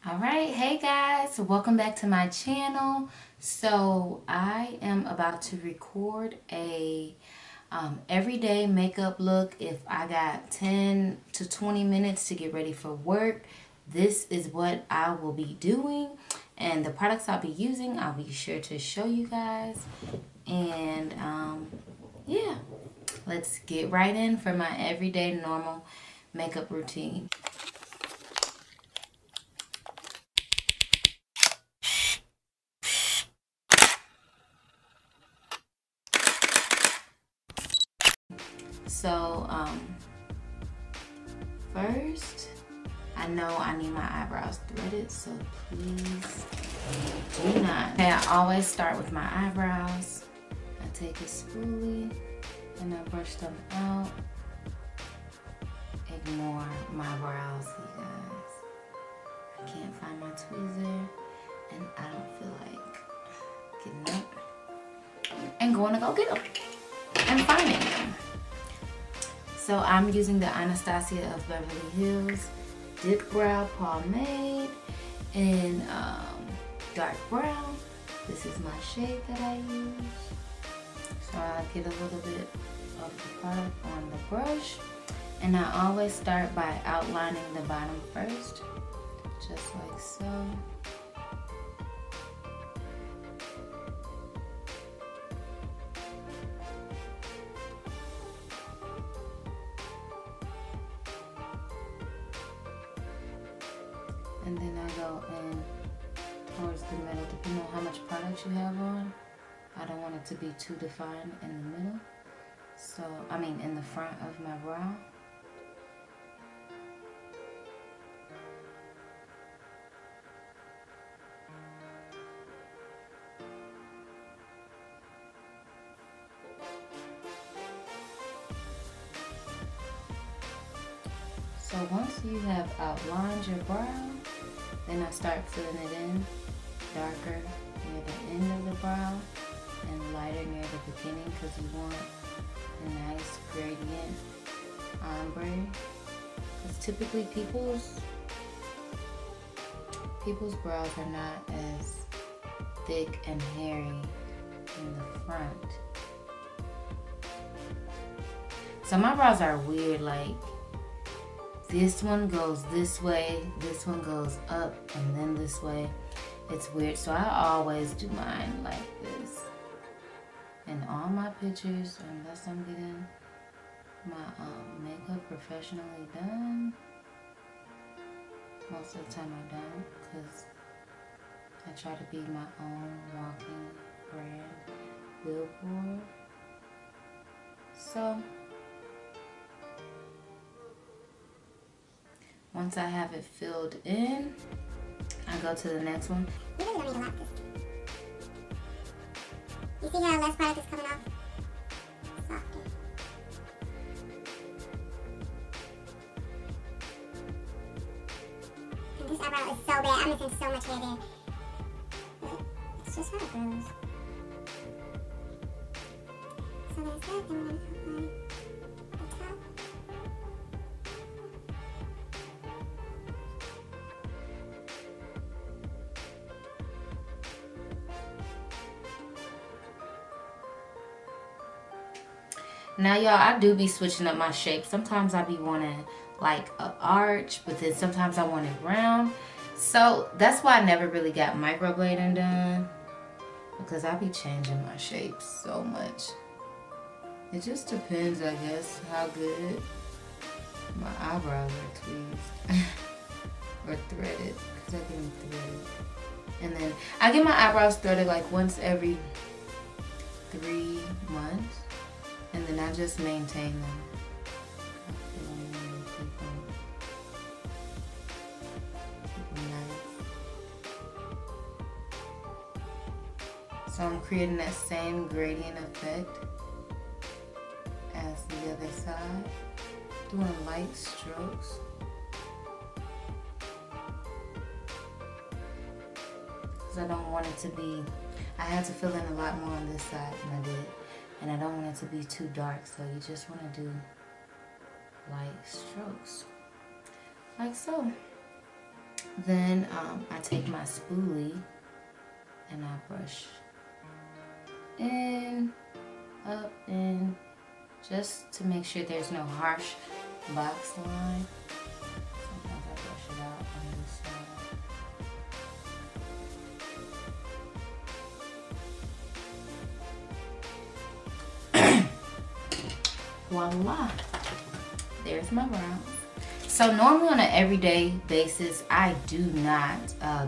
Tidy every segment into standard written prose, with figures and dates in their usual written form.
Alright, hey guys, welcome back to my channel. So I am about to record a everyday makeup look. If I got 10 to 20 minutes to get ready for work, this is what I will be doing. And the products I'll be using, I'll be sure to show you guys. And yeah, let's get right in for my everyday normal makeup routine. So, first, I know I need my eyebrows threaded, so please do not. Okay, I always start with my eyebrows. I take a spoolie and I brush them out. Ignore my brows, you guys. I can't find my tweezer and I don't feel like getting up and going to go get them and finding them. So I'm using the Anastasia of Beverly Hills Dip Brow Pomade in dark brown. This is my shade that I use. So I get a little bit of the product on the brush. And I always start by outlining the bottom first, just like so. And then I go in towards the middle, depending on how much product you have on. I don't want it to be too defined in the middle. So, I mean in the front of my brow. So once you have outlined your brow, then I start filling it in darker near the end of the brow and lighter near the beginning because you want a nice gradient ombre. Because typically people's brows are not as thick and hairy in the front. So my brows are weird, like this one goes this way, this one goes up, and then this way. It's weird, so I always do mine like this. In all my pictures, unless I'm getting my makeup professionally done, most of the time I don't, because I try to be my own walking brand billboard. So once I have it filled in, I go to the next one. You really don't need a lot. You see how less product is coming off? Softer. And this eyebrow is so bad. I'm missing so much hair there. But it's just how it grows. So there's that. Then we're going to outline the top. Now y'all, I do be switching up my shape. Sometimes I be wanting like an arch, but then sometimes I want it round. So that's why I never really got microblading done, because I be changing my shape so much. It just depends, I guess, how good my eyebrows are tweezed or threaded, because I get them threaded. And then I get my eyebrows threaded like once every 3 months. And then I just maintain them. So I'm creating that same gradient effect as the other side, doing light strokes. Because I don't want it to be, I had to fill in a lot more on this side than I did. And I don't want it to be too dark, so you just want to do light strokes, like so. Then I take my spoolie and I brush in, up, in, just to make sure there's no harsh box line. Sometimes I brush it out on this side. Voila, there's my brows. So normally on an everyday basis, I do not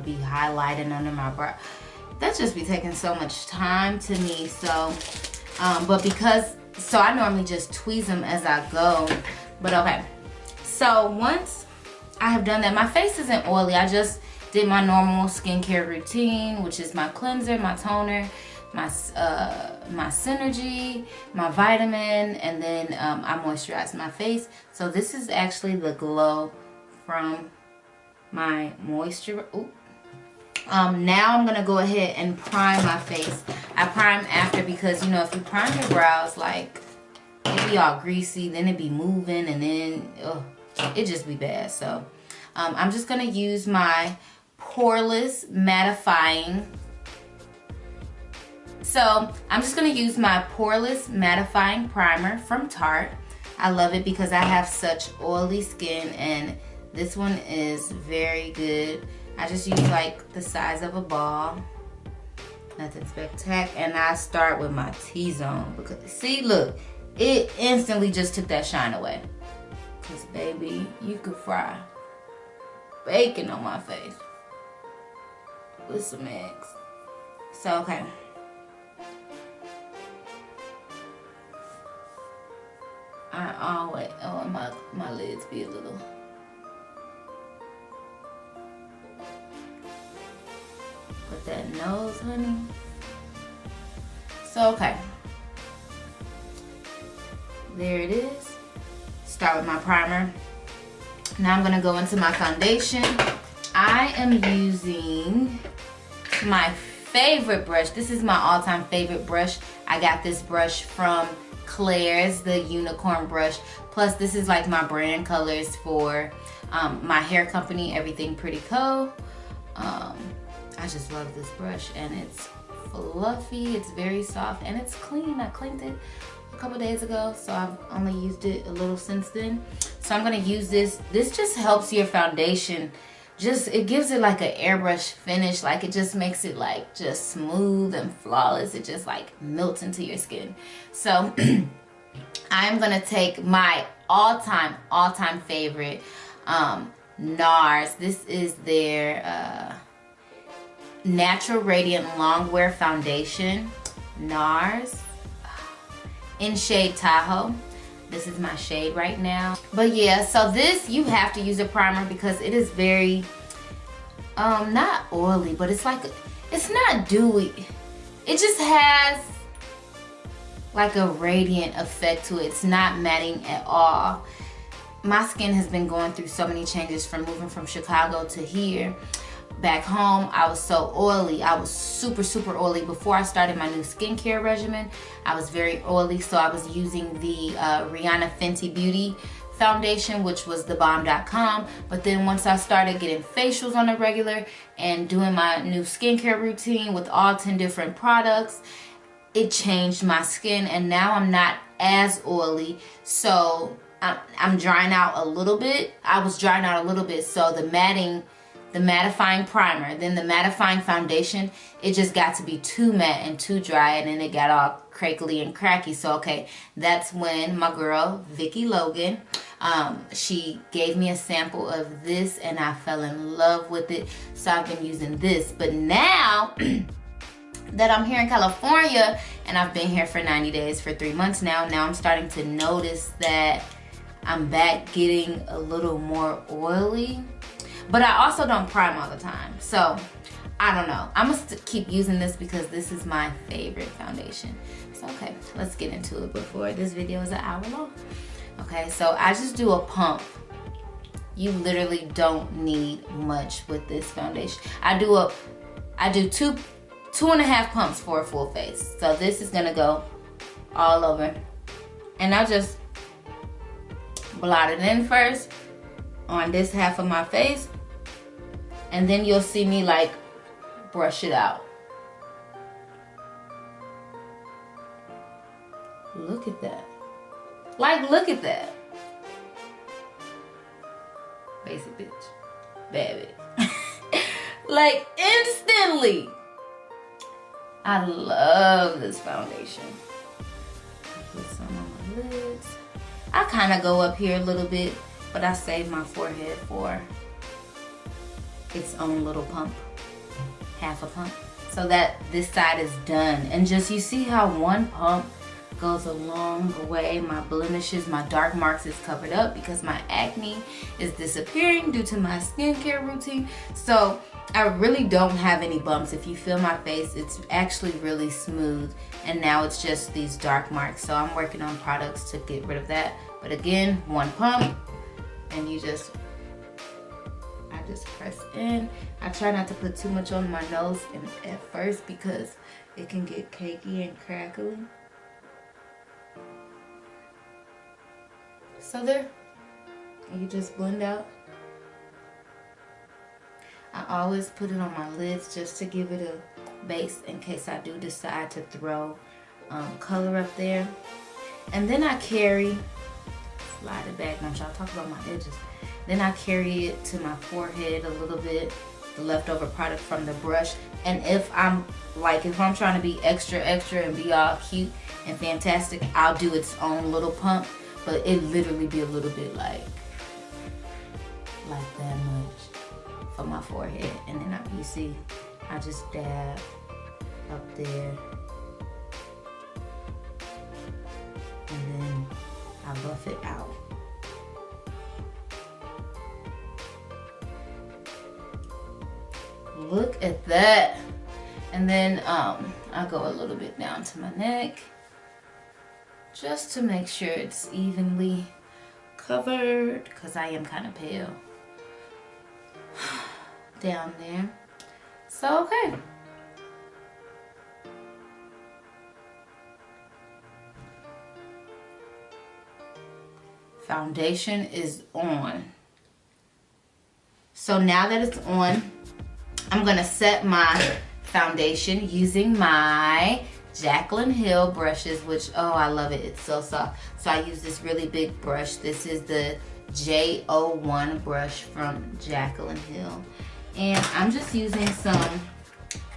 be highlighting under my brow. That just be taking so much time to me. So, so I normally just tweeze them as I go. But okay, so once I have done that, my face isn't oily. I just did my normal skincare routine, which is my cleanser, my toner, my Synergy, my vitamin, and then I moisturize my face. So this is actually the glow from my moisture. Ooh. Now I'm gonna go ahead and prime my face. I prime after because, you know, if you prime your brows, like, it be all greasy, then it be moving, and then it just be bad. So I'm just gonna use my poreless mattifying. So I'm just gonna use my poreless mattifying primer from Tarte. I love it because I have such oily skin, and this one is very good. I just use like the size of a ball. Nothing spectacular. And I start with my T-zone because, see, look, it instantly just took that shine away. Cause baby, you could fry bacon on my face with some eggs. So okay. I always, my lids be a little. With that nose, honey. So okay. There it is. Start with my primer. Now I'm gonna go into my foundation. I am using my favorite brush. This is my all-time favorite brush. I got this brush from Claire's, the unicorn brush. Plus this is like my brand colors for my hair company, Everything Pretty Co. I just love this brush, and it's fluffy, it's very soft, and it's clean. I cleaned it a couple days ago, so I've only used it a little since then. So I'm gonna use this. This just helps your foundation. It gives it like an airbrush finish. Like, it just makes it like just smooth and flawless. It just like melts into your skin. So I'm gonna take my all-time favorite Nars. This is their Natural Radiant Longwear Foundation. Nars in shade TAHOE. This is my shade right now. But yeah, so this, you have to use a primer because it is very not oily, but it's like, it's not dewy. It just has like a radiant effect to it. It's not matting at all. My skin has been going through so many changes from moving from Chicago to here. Back home, I was so oily. I was super oily. Before I started my new skincare regimen, I was very oily, so I was using the Rihanna Fenty Beauty foundation, which was thebomb.com. But then once I started getting facials on a regular and doing my new skincare routine with all 10 different products, it changed my skin, and now I'm not as oily. So I'm drying out a little bit. I was drying out a little bit, so the mattifying primer, then the mattifying foundation, it just got to be too matte and too dry, and then it got all crackly and cracky. So okay, that's when my girl Vicky Logan, she gave me a sample of this, and I fell in love with it. So I've been using this. But now that I'm here in California, and I've been here for 90 days, for 3 months now I'm starting to notice that I'm back getting a little more oily. But I also don't prime all the time. So, I don't know. I'm going to keep using this because this is my favorite foundation. So, okay, let's get into it before this video is an hour long. Okay, so I just do a pump. You literally don't need much with this foundation. I do two and a half pumps for a full face. So this is going to go all over. And I just blot it in first on this half of my face. And then you'll see me like brush it out. Look at that. Like, look at that. Basic bitch. Bad bitch. Like, instantly. I love this foundation. Put some on my lids. I kind of go up here a little bit, but I save my forehead for its own little pump. Half a pump. So that this side is done. And just, you see how one pump goes a long way. My blemishes, my dark marks is covered up because my acne is disappearing due to my skincare routine. So I really don't have any bumps. If you feel my face, it's actually really smooth. And now it's just these dark marks. So I'm working on products to get rid of that. But again, one pump, and I just press in. I try not to put too much on my nose at first because it can get cakey and crackly. So there, you just blend out. I always put it on my lids just to give it a base in case I do decide to throw color up there. And then I carry, slide it back, don't y'all talk about my edges. Then I carry it to my forehead a little bit, the leftover product from the brush. And if I'm trying to be extra and be all cute and fantastic, I'll do its own little pump. But it literally be a little bit like that much for my forehead. And then you see, I just dab up there. And then I buff it out. Look at that. And then I go a little bit down to my neck, just to make sure it's evenly covered, because I am kind of pale down there. So, okay. Foundation is on. So now that it's on, I'm gonna set my foundation using my Jaclyn Hill brushes, which, oh, I love it. It's so soft. So I use this really big brush. This is the J01 brush from Jaclyn Hill. And I'm just using some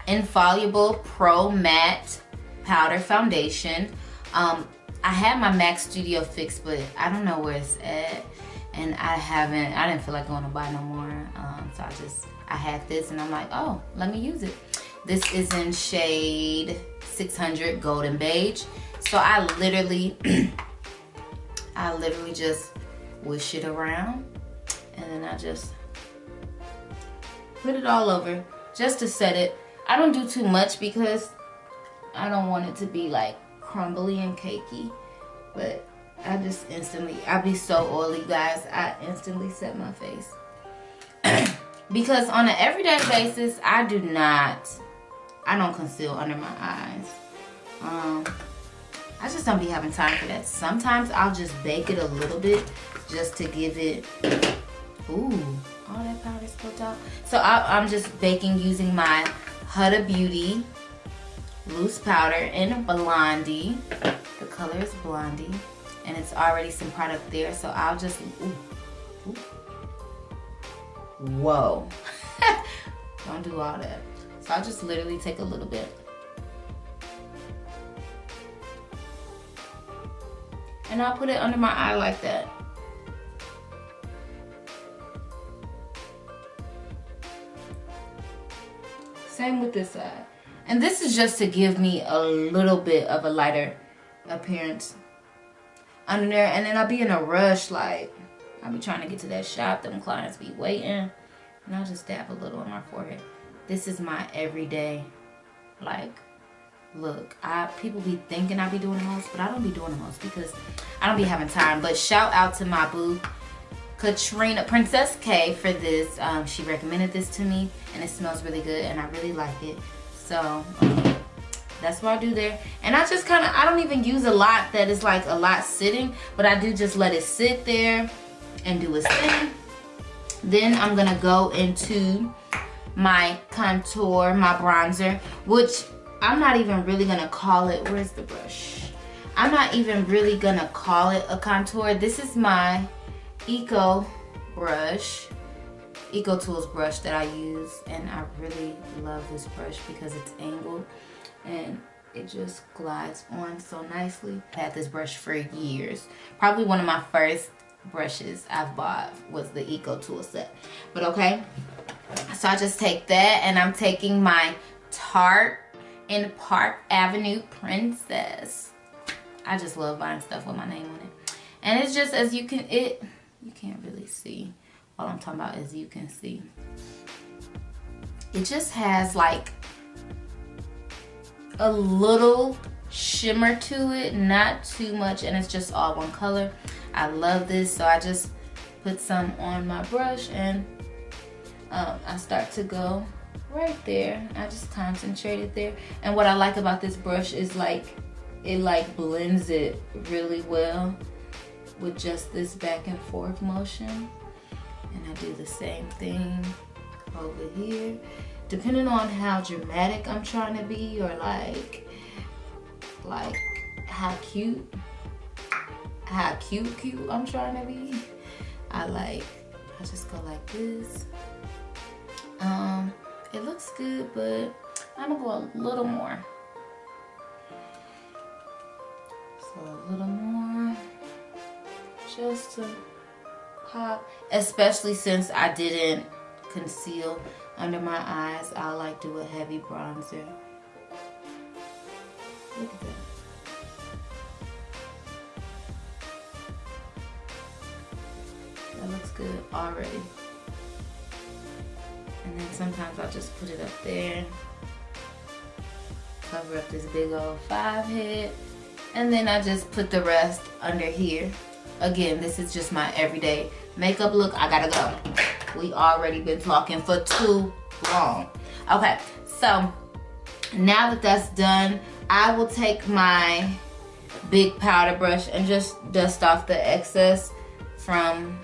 Infallible Pro Matte Powder Foundation. I had my MAC Studio Fix, but I don't know where it's at. And I didn't feel like going to buy no more. So I had this and I'm like, oh, let me use it. This is in shade 600 Golden Beige. So I literally just wish it around, and then I just put it all over just to set it. I don't do too much because I don't want it to be like crumbly and cakey, but I just instantly, I be so oily, guys, I instantly set my face. Because on an everyday basis, I don't conceal under my eyes. I just don't be having time for that. Sometimes I'll just bake it a little bit just to give it, ooh, all that powder spilled out. So I'm just baking using my Huda Beauty loose powder in Blondie. The color is Blondie, and it's already some product there. So I'll just, ooh, ooh. Whoa. Don't do all that. So I'll just literally take a little bit. And I'll put it under my eye like that. Same with this side. And this is just to give me a little bit of a lighter appearance under there. And then I'll be in a rush, like, I'll be trying to get to that shop. Them clients be waiting. And I'll just dab a little on my forehead. This is my everyday, like, look. People be thinking I be doing the most, but I don't be doing the most because I don't be having time. But shout out to my boo, Katrina, Princess K, for this. She recommended this to me, and it smells really good, and I really like it. So that's what I do there. And I just kind of, I don't even use a lot that is like a lot sitting, but I do just let it sit there and do its thing. Then I'm gonna go into my contour, my bronzer, which I'm not even really gonna call it, where's the brush? I'm not even really gonna call it a contour. This is my Eco brush, Eco Tools brush that I use, and I really love this brush because it's angled and it just glides on so nicely. I've had this brush for years. Probably one of my first brushes I've bought was the Eco Tool set. But okay, so I just take that, and I'm taking my Tarte in Park Avenue Princess. I just love buying stuff with my name on it. And it's just, as you can, you can't really see. All I'm talking about is you can see. It just has like a little shimmer to it, not too much, and it's just all one color. I love this, so I just put some on my brush, and I start to go right there. I just concentrate it there. And what I like about this brush is like it like blends it really well with just this back and forth motion. And I do the same thing over here, depending on how dramatic I'm trying to be, or like how cute I'm trying to be. I just go like this. It looks good, but I'm gonna go a little more. So a little more, just to pop, especially since I didn't conceal under my eyes. I like do a heavy bronzer. Look at that. That looks good already. And then sometimes I'll just put it up there, cover up this big old 5 head, and then I just put the rest under here. Again, this is just my everyday makeup look. I gotta go. We already been talking for too long. Okay, so now that that's done, I will take my big powder brush and just dust off the excess from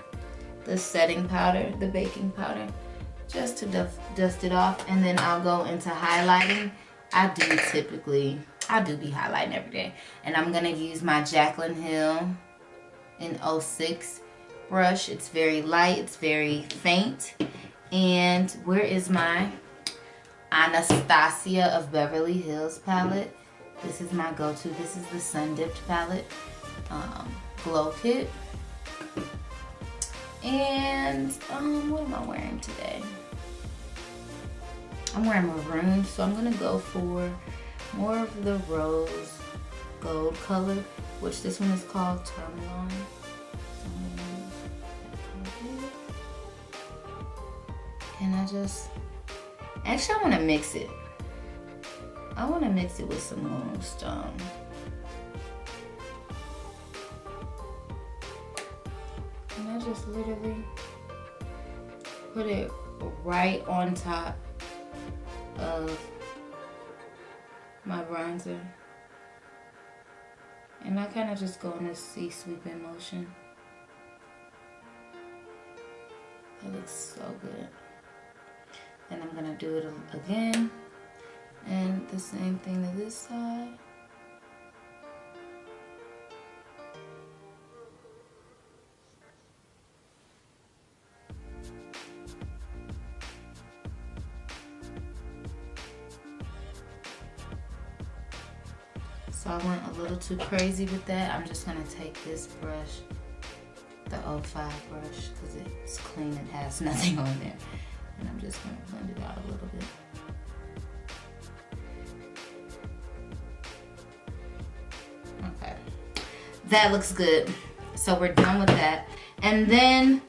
the setting powder, the baking powder, just to dust it off. And then I'll go into highlighting. I do be highlighting every day. And I'm gonna use my Jaclyn Hill in 06 brush. It's very light, it's very faint. And where is my Anastasia of Beverly Hills palette? This is my go-to. This is the Sun Dipped palette, glow kit. And what am I wearing today? I'm wearing maroon, so I'm gonna go for more of the rose gold color, which this one is called Tourmaline. And I just, actually I want to mix it. I want to mix it with some moonstone. And I just literally put it right on top of my bronzer. And I kind of just go in this sweeping motion. That looks so good. And I'm gonna do it again. And the same thing to this side. So I went a little too crazy with that. I'm just gonna take this brush, the 05 brush, because it's clean, it has nothing on there. And I'm just gonna blend it out a little bit. Okay, that looks good. So we're done with that. And then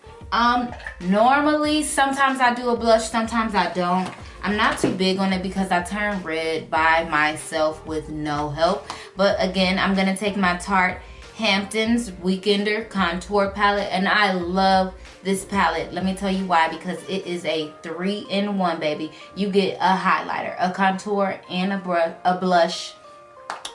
normally sometimes I do a blush, sometimes I don't. I'm not too big on it because I turn red by myself with no help. But again, I'm gonna take my Tarte Hamptons Weekender Contour Palette, and I love this palette. Let me tell you why, because it is a 3-in-1, baby. You get a highlighter, a contour, and a blush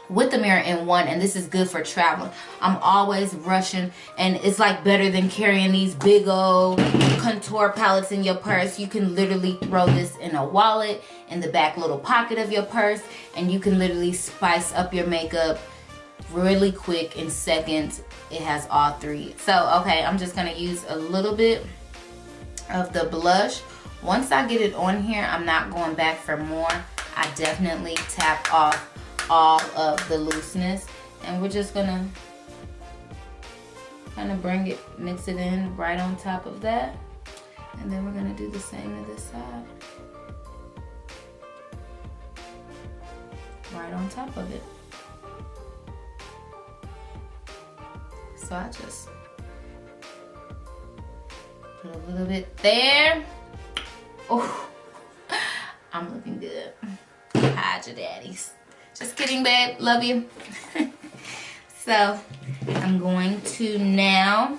with the mirror in one, and this is good for traveling. I'm always rushing, and it's like better than carrying these big old contour palettes in your purse. You can literally throw this in a wallet, in the back little pocket of your purse, and you can literally spice up your makeup really quick in seconds. It has all three. So, okay, I'm just gonna use a little bit of the blush. Once I get it on here, I'm not going back for more. I definitely tap off all of the looseness, and we're just gonna kind of bring it, mix it in right on top of that, and then we're gonna do the same to this side, right on top of it. So I just put a little bit there. Oh, I'm looking good. Hide your daddies. Just kidding, babe. Love you. So I'm going to now,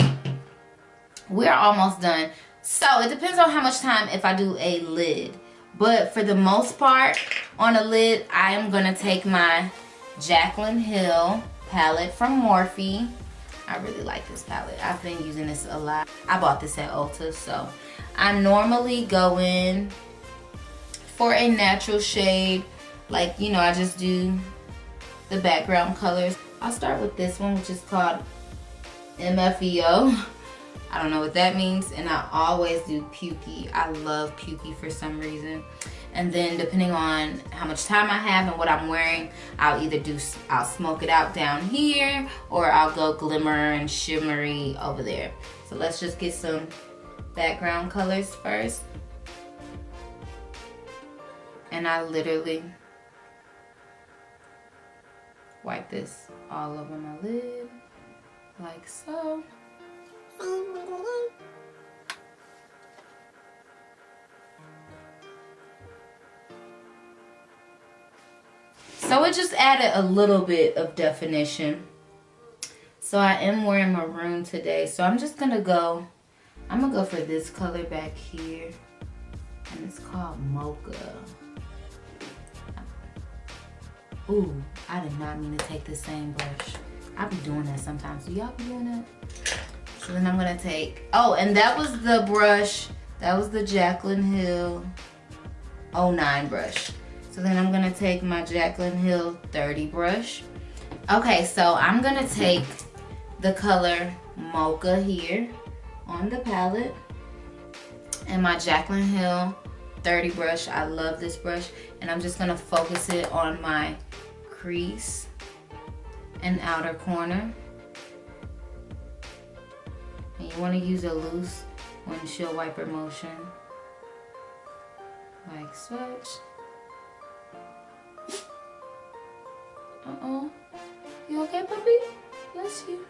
we're almost done. So it depends on how much time if I do a lid. But for the most part, on a lid, I am going to take my Jaclyn Hill palette from Morphe. I really like this palette. I've been using this a lot. I bought this at Ulta. So I normally go in for a natural shade. Like, you know, I just do the background colors. I'll start with this one, which is called MFEO. I don't know what that means. And I always do Pukey. I love Pukey for some reason. And then depending on how much time I have and what I'm wearing, I'll smoke it out down here, or I'll go glimmer and shimmery over there. So let's just get some background colors first. And I literally wipe this all over my lid, like so. So it just added a little bit of definition. So I am wearing maroon today, so I'm just gonna go, I'm gonna go for this color back here, and it's called Mocha. Ooh, I did not mean to take the same brush. I be doing that sometimes. Do y'all be doing that? So then I'm gonna take, oh, and that was the brush. That was the Jaclyn Hill 09 brush. So then I'm gonna take my Jaclyn Hill 30 brush. Okay, so I'm gonna take the color Mocha here on the palette, and my Jaclyn Hill 30 brush. I love this brush, and I'm just gonna focus it on my crease and outer corner. And you want to use a loose windshield wiper motion, like such. Uh-oh. You okay, puppy? Bless you.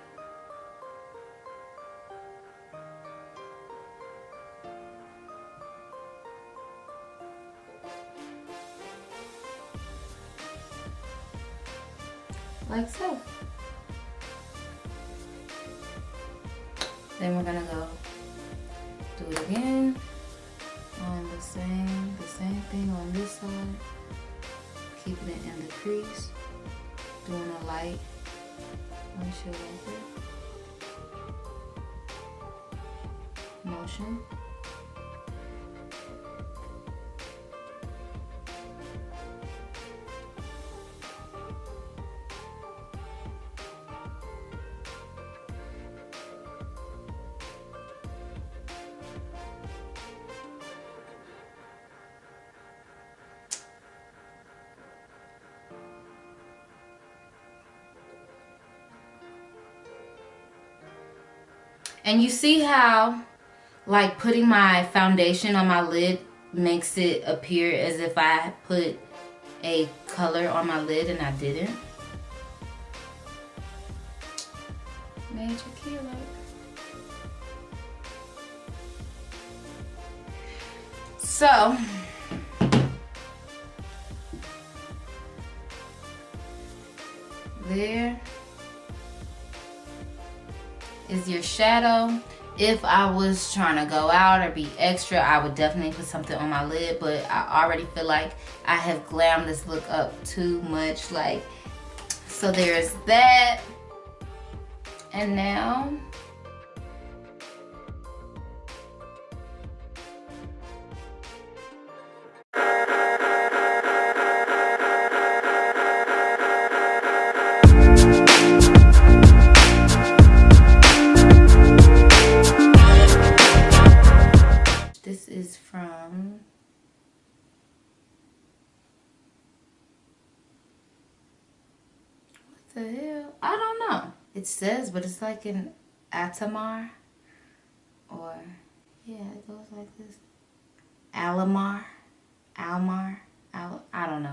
Like so. Then we're gonna go do it again on the same thing on this side, keeping it in the crease, doing a light windshield wiper motion. And you see how, like, putting my foundation on my lid makes it appear as if I put a color on my lid and I didn't? Major killer. So, there is your shadow. If I was trying to go out or be extra, I would definitely put something on my lid, but I already feel like I have glammed this look up too much. Like, So there's that. And now this is from what the hell? I don't know. It says, but it's like an Atamar, or yeah, it goes like this. Almar, I don't know.